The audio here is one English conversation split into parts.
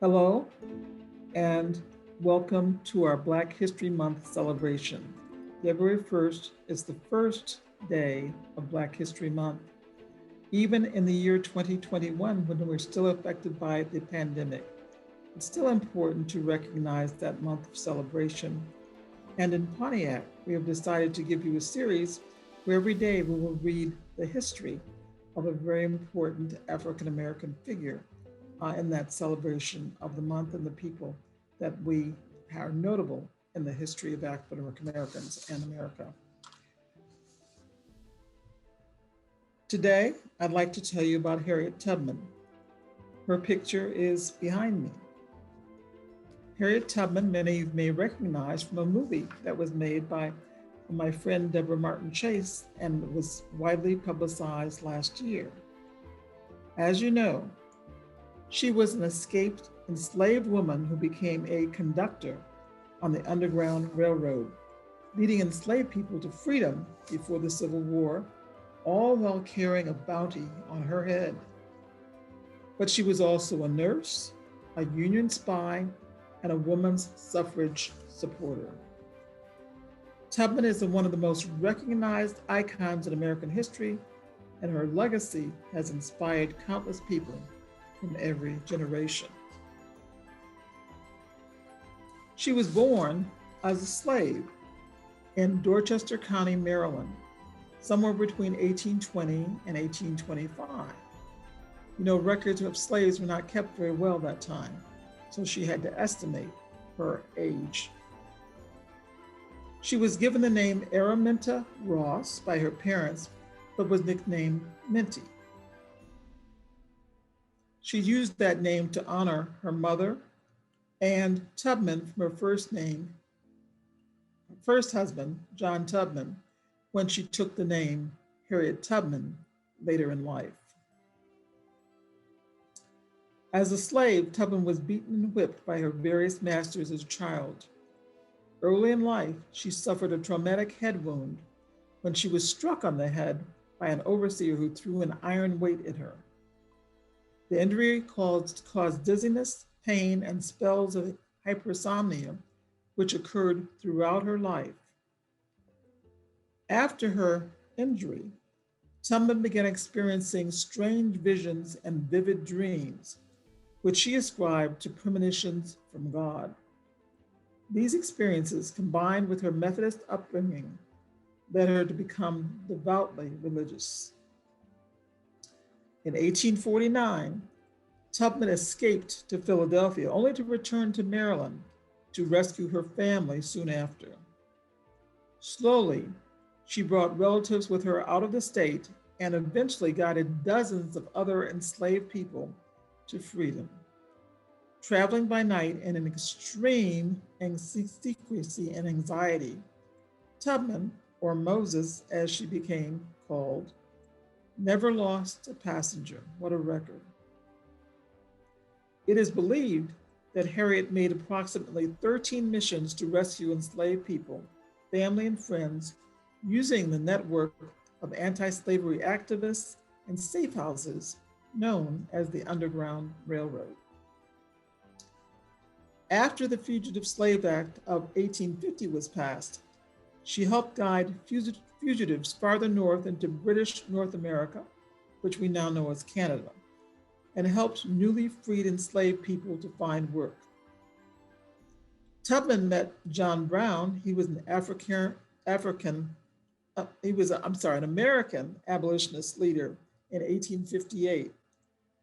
Hello, and welcome to our Black History Month celebration. February 1st is the first day of Black History Month, even in the year 2021 when we're still affected by the pandemic. It's still important to recognize that month of celebration. And in Pontiac, we have decided to give you a series where every day we will read the history of a very important African American figure in that celebration of the month and the people that we are notable in the history of African Americans and America. Today, I'd like to tell you about Harriett Tubman. Her picture is behind me. Harriett Tubman, many of you may recognize from a movie that was made by my friend Deborah Martin Chase and was widely publicized last year. As you know, she was an escaped enslaved woman who became a conductor on the Underground Railroad, leading enslaved people to freedom before the Civil War, all while carrying a bounty on her head. But she was also a nurse, a Union spy, and a woman's suffrage supporter. Tubman is one of the most recognized icons in American history, and her legacy has inspired countless people from every generation. She was born as a slave in Dorchester County, Maryland, somewhere between 1820 and 1825. You know, records of slaves were not kept very well that time, so she had to estimate her age. She was given the name Araminta Ross by her parents, but was nicknamed Minty. She used that name to honor her mother and Tubman from her first husband, John Tubman, when she took the name Harriett Tubman later in life. As a slave, Tubman was beaten and whipped by her various masters as a child. Early in life, she suffered a traumatic head wound when she was struck on the head by an overseer who threw an iron weight at her. The injury caused dizziness, pain, and spells of hypersomnia, which occurred throughout her life. After her injury, Tubman began experiencing strange visions and vivid dreams, which she ascribed to premonitions from God. These experiences, combined with her Methodist upbringing, led her to become devoutly religious. In 1849, Tubman escaped to Philadelphia, only to return to Maryland to rescue her family soon after. Slowly, she brought relatives with her out of the state and eventually guided dozens of other enslaved people to freedom. Traveling by night in an extreme secrecy and anxiety, Tubman, or Moses as she became called, never lost a passenger. What a record. It is believed that Harriett made approximately 13 missions to rescue enslaved people, family, and friends using the network of anti-slavery activists and safe houses known as the Underground Railroad. After the Fugitive Slave Act of 1850 was passed, she helped guide fugitives farther north into British North America, which we now know as Canada, and helped newly freed enslaved people to find work. Tubman met John Brown. He was an an American abolitionist leader in 1858,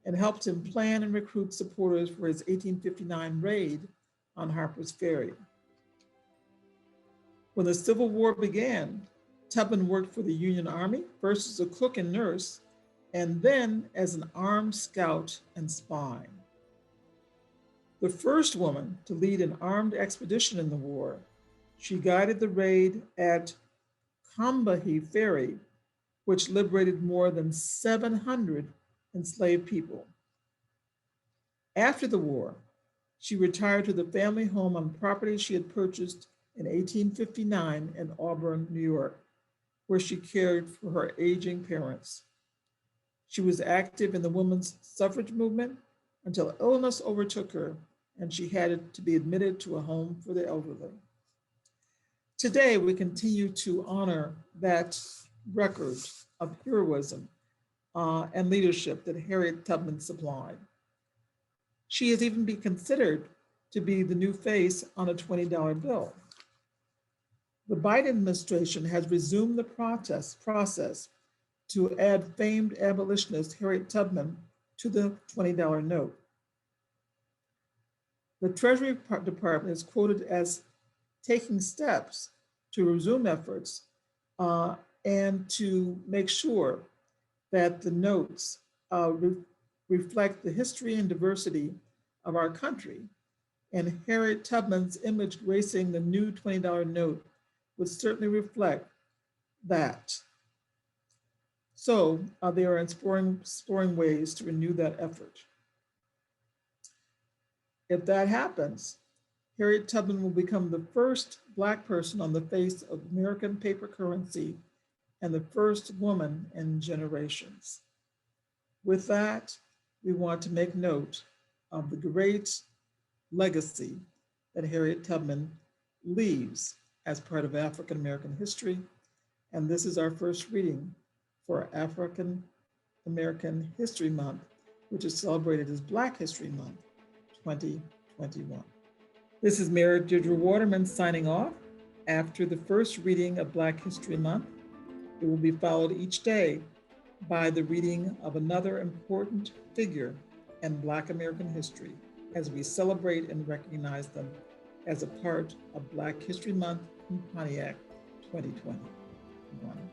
and helped him plan and recruit supporters for his 1859 raid on Harper's Ferry. When the Civil War began, Tubman worked for the Union Army, first as a cook and nurse, and then as an armed scout and spy. The first woman to lead an armed expedition in the war, she guided the raid at Combahee Ferry, which liberated more than 700 enslaved people. After the war, she retired to the family home on property she had purchased in 1859 in Auburn, New York, where she cared for her aging parents. She was active in the women's suffrage movement until illness overtook her and she had to be admitted to a home for the elderly. Today, we continue to honor that record of heroism and leadership that Harriett Tubman supplied. She has even been considered to be the new face on a $20 bill. The Biden administration has resumed the process to add famed abolitionist Harriett Tubman to the $20 note. The Treasury Department is quoted as taking steps to resume efforts and to make sure that the notes reflect the history and diversity of our country. And Harriett Tubman's image gracing the new $20 note would certainly reflect that. So they are exploring ways to renew that effort. If that happens, Harriett Tubman will become the first Black person on the face of American paper currency and the first woman in generations. With that, we want to make note of the great legacy that Harriett Tubman leaves as part of African American history. And this is our first reading for African American History Month, which is celebrated as Black History Month 2021. This is Mayor Deirdre Waterman signing off. After the first reading of Black History Month, it will be followed each day by the reading of another important figure in Black American history as we celebrate and recognize them as a part of Black History Month in Pontiac 2021.